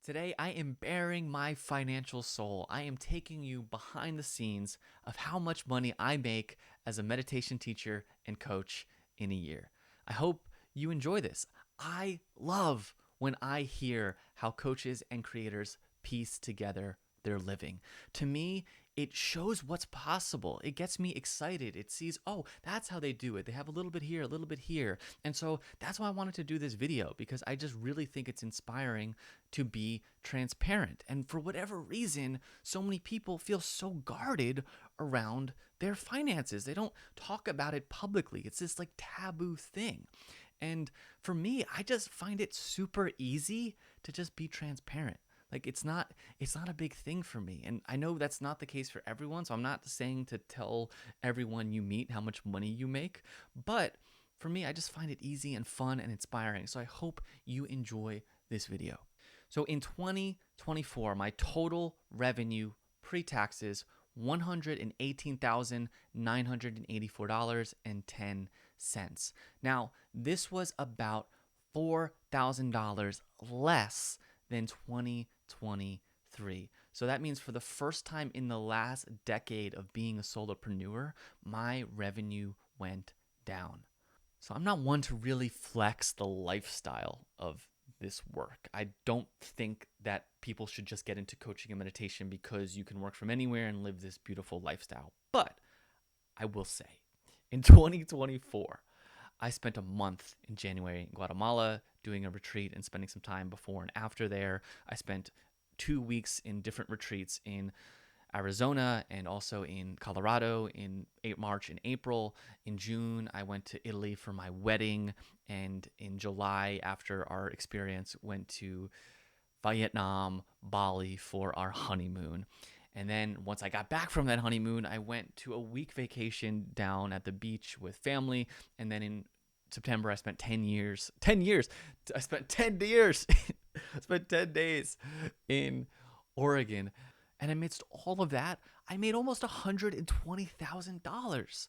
Today, I am bearing my financial soul. I am taking you behind the scenes of how much money I make as a meditation teacher and coach in a year. I hope you enjoy this. I love when I hear how coaches and creators piece together their living. To me, it shows what's possible. It gets me excited. It sees, oh, that's how they do it. They have a little bit here, a little bit here. And so that's why I wanted to do this video, because I just really think it's inspiring to be transparent. And for whatever reason, so many people feel so guarded around their finances. They don't talk about it publicly. It's this like taboo thing. And for me, I just find it super easy to just be transparent. Like it's not a big thing for me. And I know that's not the case for everyone, so I'm not saying to tell everyone you meet how much money you make, but for me, I just find it easy and fun and inspiring. So I hope you enjoy this video. So in 2024, my total revenue pre-taxes $118,984.10. Now, this was about $4,000 less than 2023. So that means for the first time in the last decade of being a solopreneur, my revenue went down. So I'm not one to really flex the lifestyle of this work. I don't think that people should just get into coaching and meditation because you can work from anywhere and live this beautiful lifestyle. But I will say, in 2024, I spent a month in January in Guatemala doing a retreat and spending some time before and after there. I spent 2 weeks in different retreats in Arizona and also in Colorado in March and April. In June, I went to Italy for my wedding. And in July, after our experience, went to Vietnam, Bali for our honeymoon. And then once I got back from that honeymoon, I went to a week vacation down at the beach with family. And then in September, I spent 10 years. I spent 10 years. I spent 10 days in Oregon. And amidst all of that, I made almost $120,000.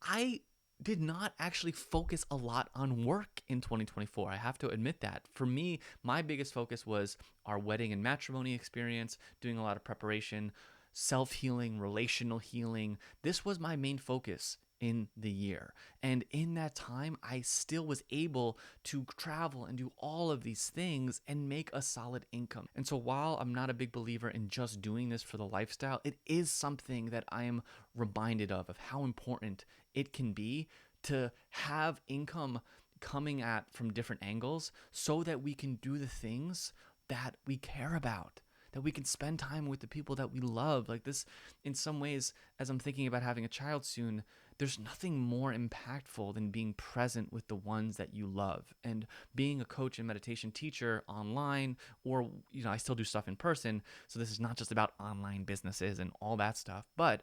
I did not actually focus a lot on work in 2024. I have to admit that. For me, my biggest focus was our wedding and matrimony experience, doing a lot of preparation, self-healing, relational healing. This was my main focus in the year. And in that time, I still was able to travel and do all of these things and make a solid income. And so while I'm not a big believer in just doing this for the lifestyle, it is something that I am reminded of how important it can be to have income coming at from different angles so that we can do the things that we care about, that we can spend time with the people that we love. Like this, in some ways, as I'm thinking about having a child soon, there's nothing more impactful than being present with the ones that you love. And being a coach and meditation teacher online, or, I still do stuff in person. So this is not just about online businesses and all that stuff, but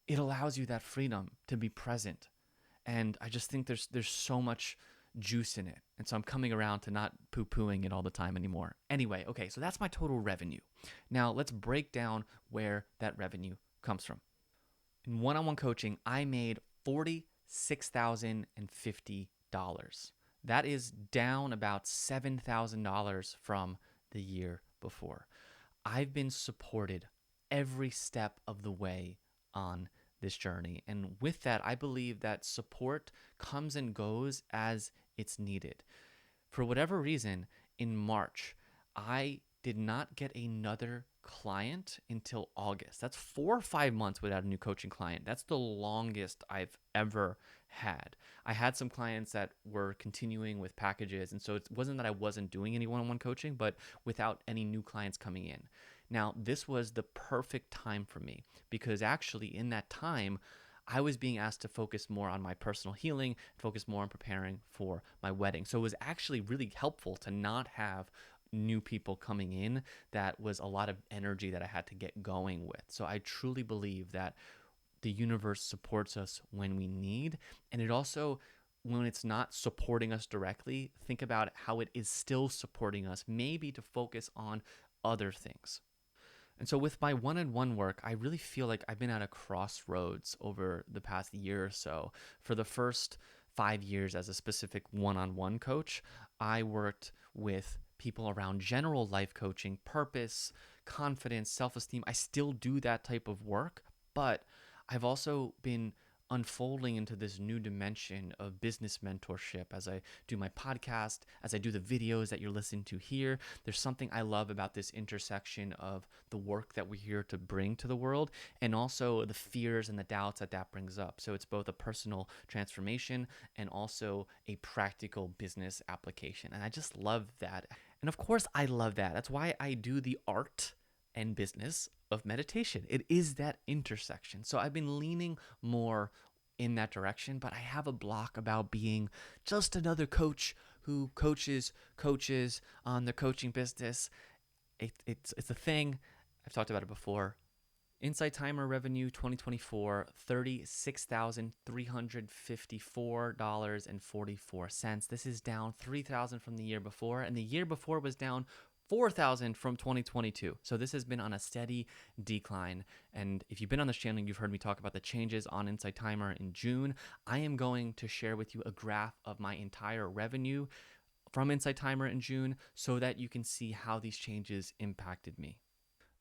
it allows you that freedom to be present. And I just think there's so much juice in it. And so I'm coming around to not poo-pooing it all the time anymore. Anyway, okay, so that's my total revenue. Now let's break down where that revenue comes from. In one-on-one coaching, I made $46,050. That is down about $7,000 from the year before. I've been supported every step of the way on this journey. And with that, I believe that support comes and goes as it's needed. For whatever reason, in March, I did not get another client until August. That's 4 or 5 months without a new coaching client. That's the longest I've ever had. I had some clients that were continuing with packages, and so it wasn't that I wasn't doing any one-on-one coaching, but without any new clients coming in. Now, this was the perfect time for me because actually in that time, I was being asked to focus more on my personal healing, focus more on preparing for my wedding. So it was actually really helpful to not have new people coming in. That was a lot of energy that I had to get going with. So I truly believe that the universe supports us when we need. And it also, when it's not supporting us directly, think about how it is still supporting us, maybe to focus on other things. And so with my one-on-one work, I really feel like I've been at a crossroads over the past year or so. For the first 5 years as a specific one-on-one coach, I worked with people around general life coaching, purpose, confidence, self-esteem. I still do that type of work, but I've also been unfolding into this new dimension of business mentorship as I do my podcast, as I do the videos that you're listening to here. There's something I love about this intersection of the work that we're here to bring to the world and also the fears and the doubts that that brings up. So it's both a personal transformation and also a practical business application. And I just love that. And of course, I love that. That's why I do the art and business of meditation. It is that intersection. So I've been leaning more in that direction, but I have a block about being just another coach who coaches on the coaching business. It's a thing. I've talked about it before. Insight Timer revenue 2024, $36,354.44. This is down $3,000 from the year before, and the year before was down $4,000 from 2022. So this has been on a steady decline. And if you've been on this channel, you've heard me talk about the changes on Insight Timer in June. I am going to share with you a graph of my entire revenue from Insight Timer in June so that you can see how these changes impacted me.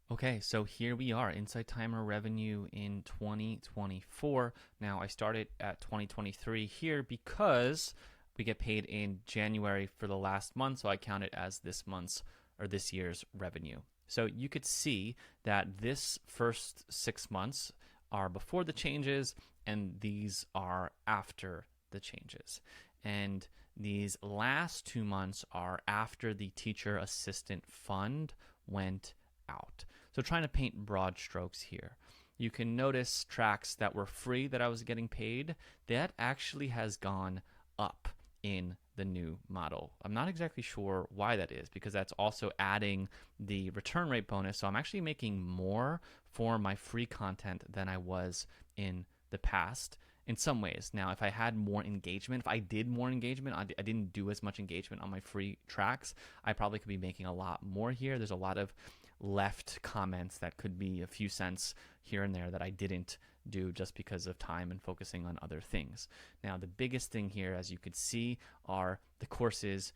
Okay, so here we are, Insight Timer revenue in 2024. Now, I started at 2023 here because we get paid in January for the last month, so I count it as this month's or this year's revenue. So you could see that this first 6 months are before the changes, and these are after the changes. And these last 2 months are after the teacher assistant fund went out. So trying to paint broad strokes here. You can notice tracks that were free that I was getting paid, that actually has gone up in the new model. I'm not exactly sure why that is, because that's also adding the return rate bonus. So I'm actually making more for my free content than I was in the past in some ways. Now, if I had more engagement, if I did more engagement, I didn't do as much engagement on my free tracks, I probably could be making a lot more here. There's a lot of left comments that could be a few cents here and there that I didn't do just because of time and focusing on other things. Now, the biggest thing here, as you could see, are the courses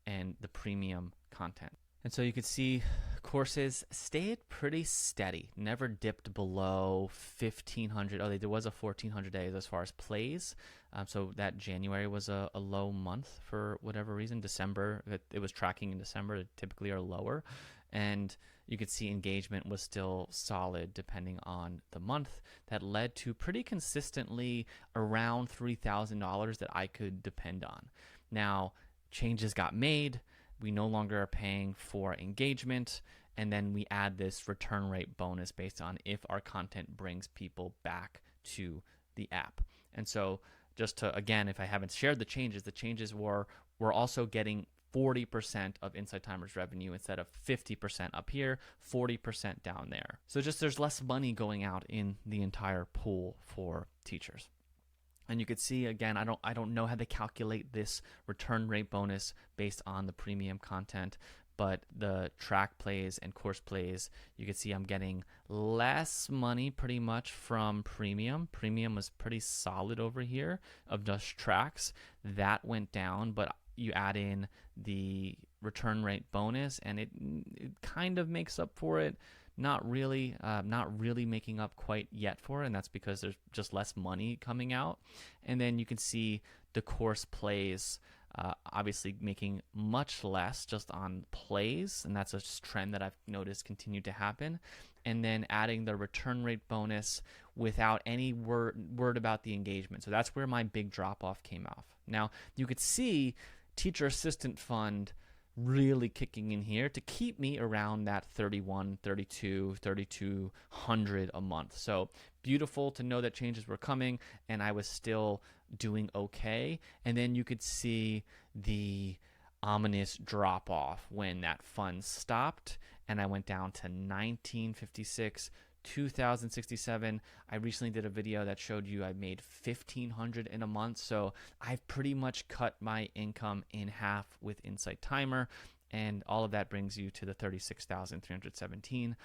and the premium content. And so you could see courses stayed pretty steady, never dipped below 1,500. Oh, there was a 1,400 days as far as plays. So that January was a low month for whatever reason. December, it was tracking in December, it typically are lower. And you could see engagement was still solid depending on the month. That led to pretty consistently around $3,000 that I could depend on. Now, changes got made. We no longer are paying for engagement, and then we add this return rate bonus based on if our content brings people back to the app. And so just to, again, if I haven't shared the changes were we're also getting 40% of Insight Timer's revenue instead of 50% up here, 40% down there. So just there's less money going out in the entire pool for teachers. And you could see, again, I don't know how to calculate this return rate bonus based on the premium content, but the track plays and course plays, you can see I'm getting less money pretty much from premium. Premium was pretty solid over here of just tracks. That went down, but you add in the return rate bonus and it kind of makes up for it. Not really making up quite yet for it, and that's because there's just less money coming out. And then you can see the course plays obviously making much less just on plays, and that's a trend that I've noticed continue to happen. And then adding the return rate bonus without any word about the engagement. So that's where my big drop off came off. Now you could see teacher assistant fund really kicking in here to keep me around that 31, 32, 3,200 a month. So beautiful to know that changes were coming and I was still doing okay. And then you could see the ominous drop off when that fund stopped and I went down to 1956, 2,067. I recently did a video that showed you I made 1,500 in a month. So I've pretty much cut my income in half with Insight Timer, and all of that brings you to the 36,317.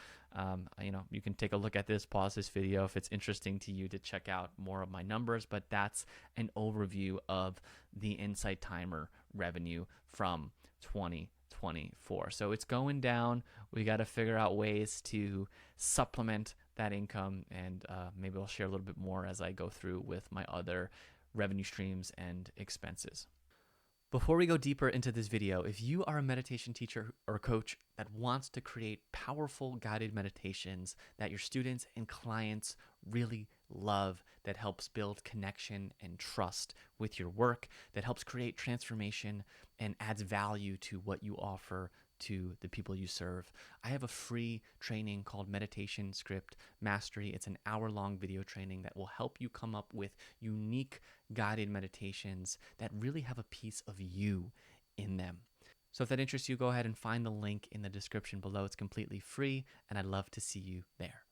You can take a look at this, pause this video if it's interesting to you to check out more of my numbers, but that's an overview of the Insight Timer revenue from 2024. 2024. So it's going down. We got to figure out ways to supplement that income, and maybe I'll share a little bit more as I go through with my other revenue streams and expenses. Before we go deeper into this video, if you are a meditation teacher or coach that wants to create powerful guided meditations that your students and clients really love, that helps build connection and trust with your work, that helps create transformation and adds value to what you offer to the people you serve, I have a free training called Meditation Script Mastery. It's an hour-long video training that will help you come up with unique guided meditations that really have a piece of you in them. So if that interests you, go ahead and find the link in the description below. It's completely free, and I'd love to see you there.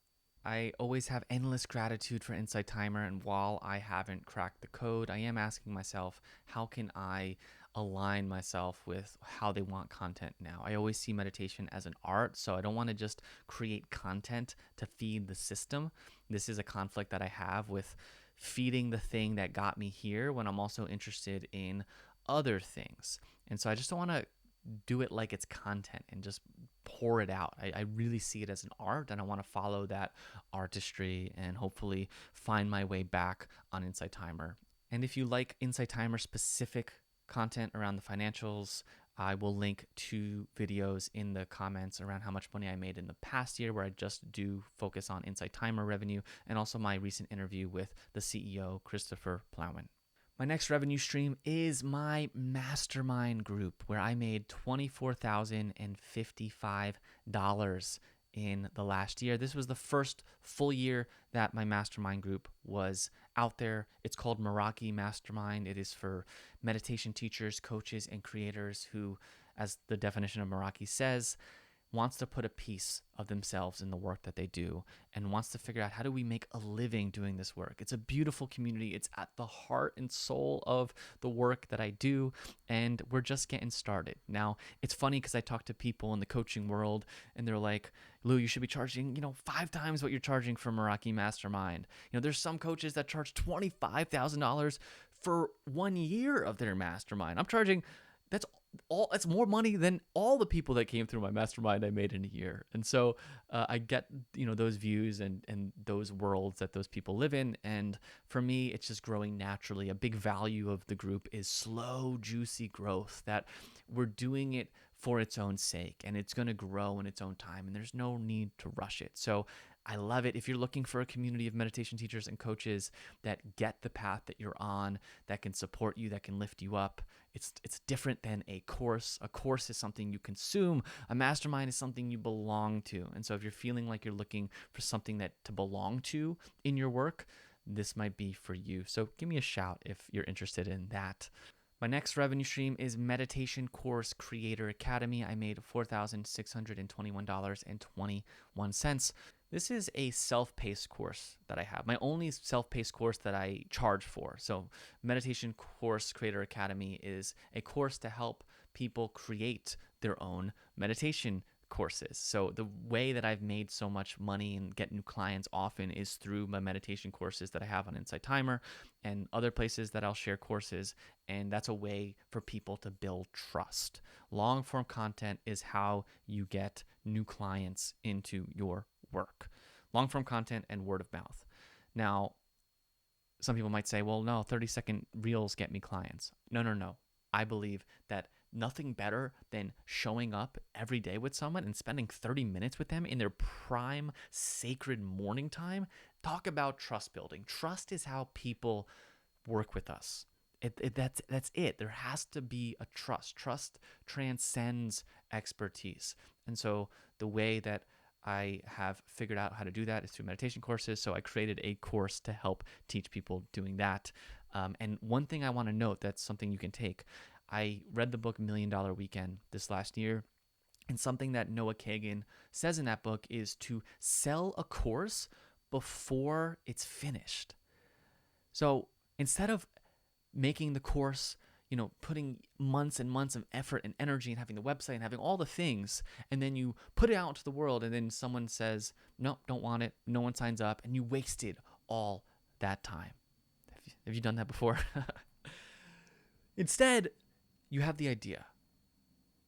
I always have endless gratitude for Insight Timer, and while I haven't cracked the code, I am asking myself, how can I align myself with how they want content now? I always see meditation as an art, so I don't want to just create content to feed the system. This is a conflict that I have with feeding the thing that got me here when I'm also interested in other things. And so I just don't want to do it like it's content and just pour it out. I really see it as an art, and I want to follow that artistry and hopefully find my way back on Insight Timer. And if you like Insight Timer specific content around the financials, I will link 2 videos in the comments around how much money I made in the past year, where I just do focus on Insight Timer revenue, and also my recent interview with the CEO, Christopher Plowman. My next revenue stream is my Mastermind group, where I made $24,055 in the last year. This was the first full year that my Mastermind group was out there. It's called Meraki Mastermind. It is for meditation teachers, coaches, and creators who, as the definition of Meraki says, wants to put a piece of themselves in the work that they do and wants to figure out, how do we make a living doing this work? It's a beautiful community. It's at the heart and soul of the work that I do, and we're just getting started. Now, it's funny because I talk to people in the coaching world and they're like, Lou, you should be charging, 5 times what you're charging for Meraki Mastermind. There's some coaches that charge $25,000 for 1 year of their mastermind. I'm charging, that's more money than all the people that came through my mastermind I made in a year. And so I get, those views and those worlds that those people live in. And for me, it's just growing naturally. A big value of the group is slow, juicy growth, that we're doing it for its own sake, and it's going to grow in its own time, and there's no need to rush it. So I love it. If you're looking for a community of meditation teachers and coaches that get the path that you're on, that can support you, that can lift you up, it's different than a course. A course is something you consume. A mastermind is something you belong to. And so if you're feeling like you're looking for something to belong to in your work, this might be for you. So give me a shout if you're interested in that. My next revenue stream is Meditation Course Creator Academy. I made $4,621.21. This is a self-paced course that I have, my only self-paced course that I charge for. So Meditation Course Creator Academy is a course to help people create their own meditation courses. So the way that I've made so much money and get new clients often is through my meditation courses that I have on Insight Timer and other places that I'll share courses. And that's a way for people to build trust. Long form content is how you get new clients into your work. Long form content and word of mouth. Now, some people might say, well, no, 30-second reels get me clients. No. I believe that nothing better than showing up every day with someone and spending 30 minutes with them in their prime sacred morning time. Talk about trust building. Trust is how people work with us. That's it. There has to be a trust. Trust transcends expertise. And so the way that I have figured out how to do that is through meditation courses. So I created a course to help teach people doing that. And one thing I want to note, that's something you can take. I read the book $1 Million Weekend this last year, and something that Noah Kagan says in that book is to sell a course before it's finished. So instead of making the course, putting months and months of effort and energy and having the website and having all the things, and then you put it out into the world and then someone says, no, don't want it, no one signs up, and you wasted all that time. Have you done that before? Instead, you have the idea,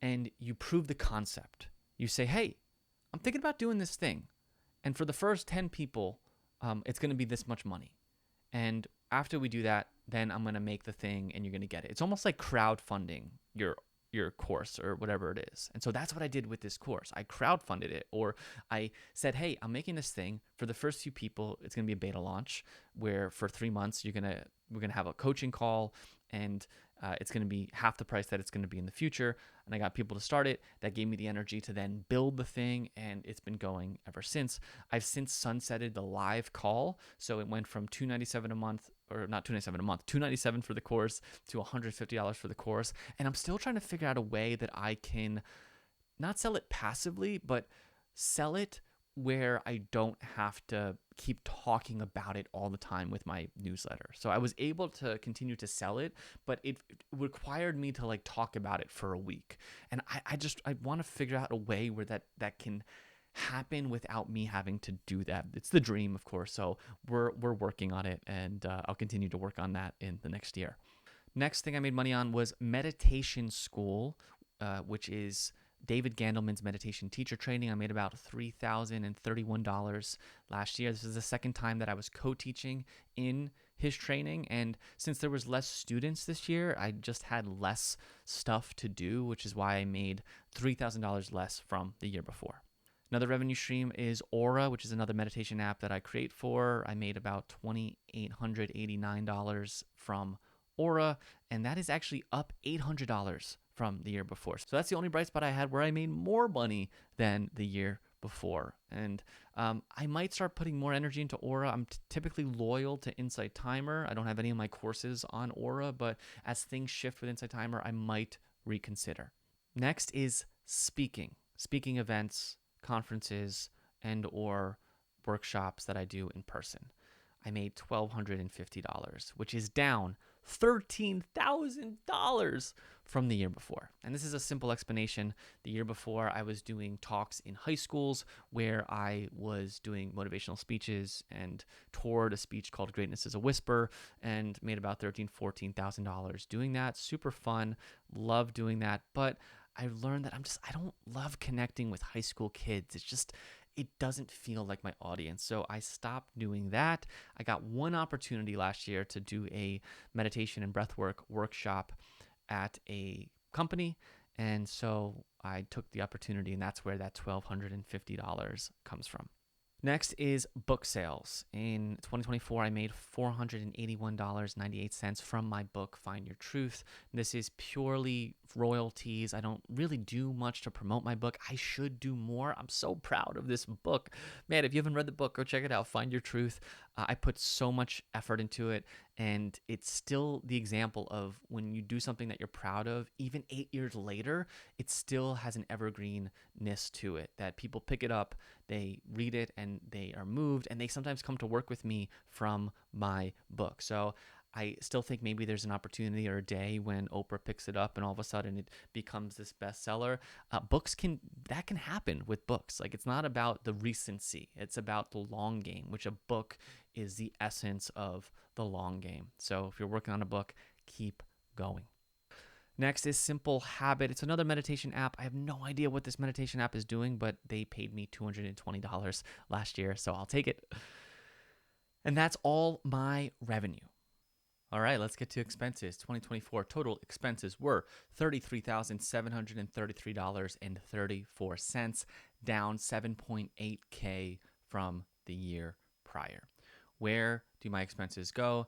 and you prove the concept. You say, hey, I'm thinking about doing this thing. And for the first 10 people, it's going to be this much money. And after we do that, then I'm going to make the thing and you're going to get it. It's almost like crowdfunding your course or whatever it is. And so that's what I did with this course. I crowdfunded it, or I said, hey, I'm making this thing for the first few people. It's going to be a beta launch where for 3 months we're going to have a coaching call, and it's going to be half the price that it's going to be in the future. And I got people to start it. That gave me the energy to then build the thing, and it's been going ever since. I've since sunsetted the live call, so it went from $297 a month, or not $297 a month, $297 for the course to $150 for the course. And I'm still trying to figure out a way that I can not sell it passively, but sell it where I don't have to keep talking about it all the time with my newsletter. So I was able to continue to sell it, but it required me to like talk about it for a week. And I want to figure out a way where that can happen without me having to do that. It's the dream, of course. So we're working on it, and I'll continue to work on that in the next year. Next thing I made money on was meditation school, which is David Gandelman's meditation teacher training. I made about $3,031 last year. This is the second time that I was co-teaching in his training. And since there was less students this year, I just had less stuff to do, which is why I made $3,000 less from the year before. Another revenue stream is Aura, which is another meditation app that I create for. I made about $2,889 from Aura, and that is actually up $800 from the year before. So that's the only bright spot I had where I made more money than the year before. And I might start putting more energy into Aura. I'm typically loyal to Insight Timer. I don't have any of my courses on Aura, but as things shift with Insight Timer, I might reconsider. Next is speaking events, conferences, and or workshops that I do in person. I made $1,250, which is down $13,000 from the year before. And this is a simple explanation. The year before, I was doing talks in high schools where I was doing motivational speeches and toured a speech called Greatness is a Whisper, and made about $13,000, $14,000 doing that. Super fun. Love doing that. But I learned that I don't love connecting with high school kids. It doesn't feel like my audience. So I stopped doing that. I got one opportunity last year to do a meditation and breathwork workshop at a company. And so I took the opportunity, and that's where that $1,250 comes from. Next is book sales. In 2024, I made $481.98 from my book, Find Your Truth. This is purely royalties. I don't really do much to promote my book. I should do more. I'm so proud of this book. Man, if you haven't read the book, go check it out, Find Your Truth. I put so much effort into it, and it's still the example of when you do something that you're proud of, even 8 years later, it still has an evergreenness to it, that people pick it up, they read it, and they are moved, and they sometimes come to work with me from my book. So I still think maybe there's an opportunity or a day when Oprah picks it up and all of a sudden it becomes this bestseller. That can happen with books. Like, it's not about the recency. It's about the long game, which a book is the essence of the long game. So if you're working on a book, keep going. Next is Simple Habit. It's another meditation app. I have no idea what this meditation app is doing, but they paid me $220 last year, so I'll take it. And that's all my revenue. All right, let's get to expenses. 2024 total expenses were $33,733.34, down $7.8K from the year prior. Where do my expenses go?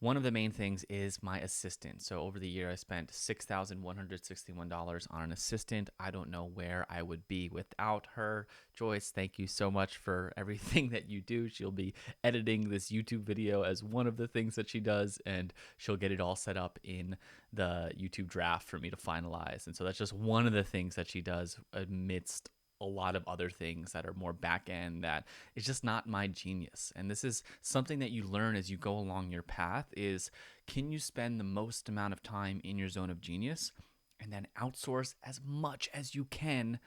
One of the main things is my assistant. So over the year, I spent $6,161 on an assistant. I don't know where I would be without her. Joyce, thank you so much for everything that you do. She'll be editing this YouTube video as one of the things that she does, and she'll get it all set up in the YouTube draft for me to finalize. And so that's just one of the things that she does amidst a lot of other things that are more back end, that is just not my genius. And this is something that you learn as you go along your path, is can you spend the most amount of time in your zone of genius and then outsource as much as you can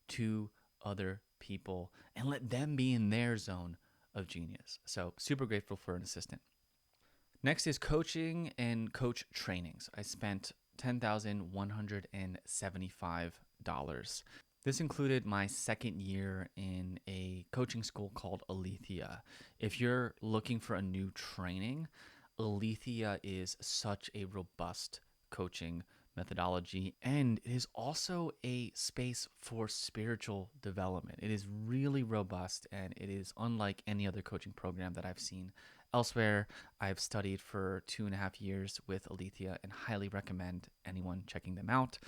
to other people and let them be in their zone of genius. So super grateful for an assistant. Next is coaching and coach trainings. I spent $10,175. This included my second year in a coaching school called Alethea. If you're looking for a new training, Alethea is such a robust coaching methodology, and it is also a space for spiritual development. It is really robust, and it is unlike any other coaching program that I've seen elsewhere. I've studied for 2.5 years with Alethea and highly recommend anyone checking them out.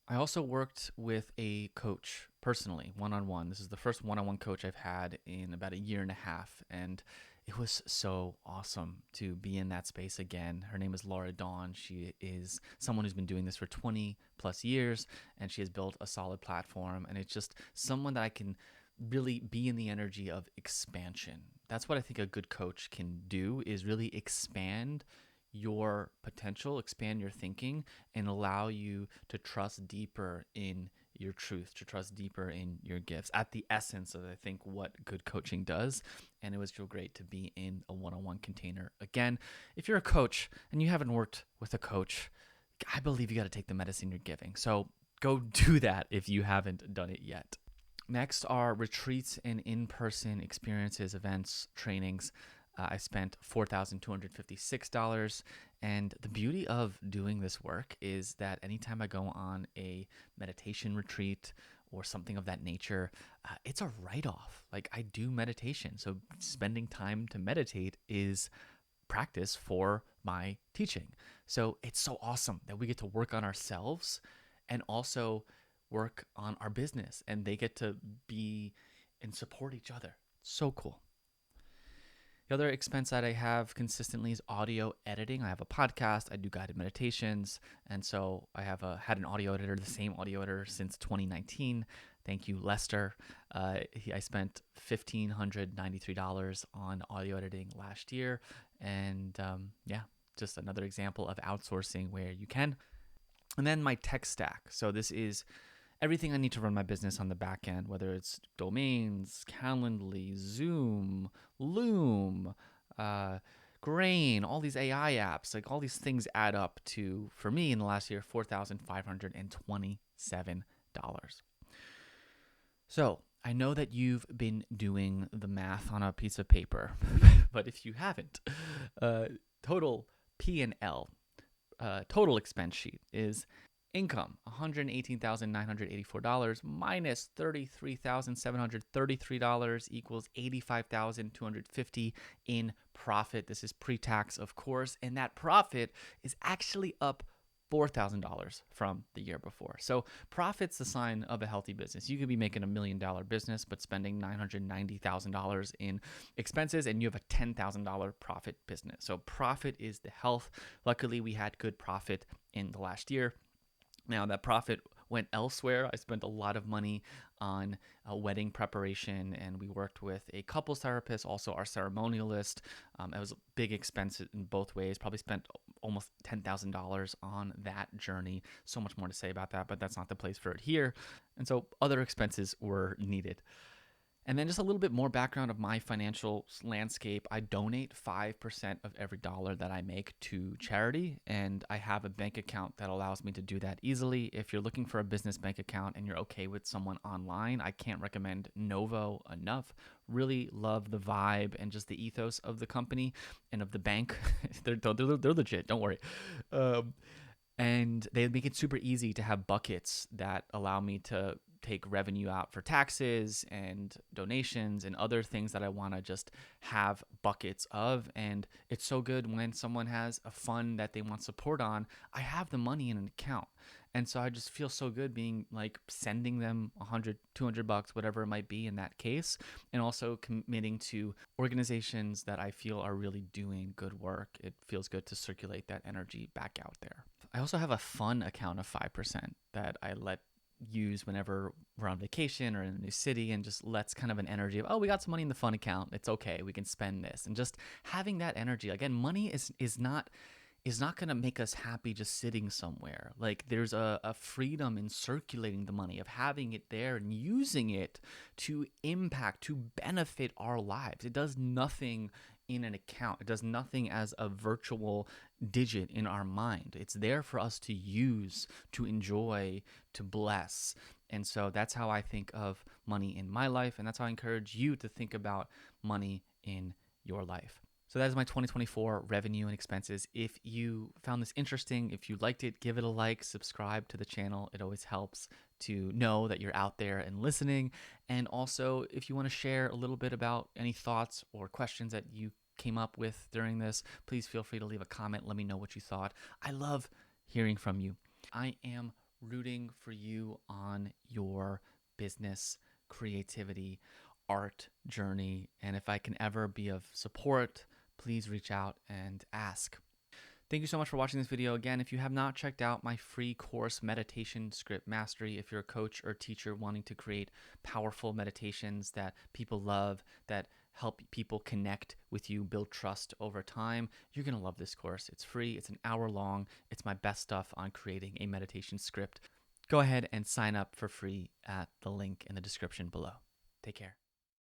I also worked with a coach personally, one-on-one. This is the first one-on-one coach I've had in about a year and a half, and it was so awesome to be in that space again. Her name is Laura Dawn. She is someone who's been doing this for 20 plus years, and she has built a solid platform, and it's just someone that I can really be in the energy of expansion. That's what I think a good coach can do, is really expand your potential, expand your thinking, and allow you to trust deeper in your truth, to trust deeper in your gifts, at the essence of, I think, what good coaching does. And it was real great to be in a one-on-one container again. If you're a coach and you haven't worked with a coach, I believe you got to take the medicine you're giving. So go do that if you haven't done it yet. Next are retreats and in-person experiences, events, trainings. I spent $4,256. And the beauty of doing this work is that anytime I go on a meditation retreat or something of that nature, it's a write-off. Like, I do meditation. So spending time to meditate is practice for my teaching. So it's so awesome that we get to work on ourselves and also work on our business, and they get to be and support each other. So cool. The other expense that I have consistently is audio editing. I have a podcast, I do guided meditations, and so I have had an audio editor, the same audio editor since 2019. Thank you, Lester. I spent $1,593 on audio editing last year, and just another example of outsourcing where you can. And then my tech stack. So this is everything I need to run my business on the back end, whether it's domains, Calendly, Zoom, Loom, Grain, all these AI apps, like all these things add up to, for me in the last year, $4,527. So I know that you've been doing the math on a piece of paper, but if you haven't, total P&L, total expense sheet is income, $118,984 minus $33,733 equals $85,250 in profit. This is pre-tax, of course, and that profit is actually up $4,000 from the year before. So profit's the sign of a healthy business. You could be making $1 million business, but spending $990,000 in expenses, and you have a $10,000 profit business. So profit is the health. Luckily, we had good profit in the last year. Now, that profit went elsewhere. I spent a lot of money on a wedding preparation, and we worked with a couples therapist, also our ceremonialist. It was a big expense in both ways. Probably spent almost $10,000 on that journey. So much more to say about that, but that's not the place for it here. And so other expenses were needed. And then just a little bit more background of my financial landscape. I donate 5% of every dollar that I make to charity, and I have a bank account that allows me to do that easily. If you're looking for a business bank account and you're okay with someone online, I can't recommend Novo enough. Really love the vibe and just the ethos of the company and of the bank. They're legit, don't worry. And they make it super easy to have buckets that allow me to take revenue out for taxes and donations and other things that I want to just have buckets of. And it's so good when someone has a fund that they want support on, I have the money in an account. And so I just feel so good being like sending them $100, $200, whatever it might be in that case, and also committing to organizations that I feel are really doing good work. It feels good to circulate that energy back out there. I also have a fun account of 5% that I let use whenever we're on vacation or in a new city, and just lets kind of an energy of, oh, we got some money in the fun account. It's okay. We can spend this. And just having that energy. Again, money is not going to make us happy just sitting somewhere. Like, there's a freedom in circulating the money, of having it there and using it to impact, to benefit our lives. It does nothing in an account. It does nothing as a virtual digit in our mind. It's there for us to use, to enjoy, to bless. And so that's how I think of money in my life. And that's how I encourage you to think about money in your life. So that is my 2024 revenue and expenses. If you found this interesting, if you liked it, give it a like, subscribe to the channel. It always helps to know that you're out there and listening. And also, if you want to share a little bit about any thoughts or questions that you came up with during this, please feel free to leave a comment. Let me know what you thought. I love hearing from you. I am rooting for you on your business, creativity, art journey. And if I can ever be of support, please reach out and ask. Thank you so much for watching this video. Again, if you have not checked out my free course, Meditation Script Mastery, if you're a coach or teacher wanting to create powerful meditations that people love, that help people connect with you, build trust over time, you're going to love this course. It's free. It's an hour long. It's my best stuff on creating a meditation script. Go ahead and sign up for free at the link in the description below. Take care.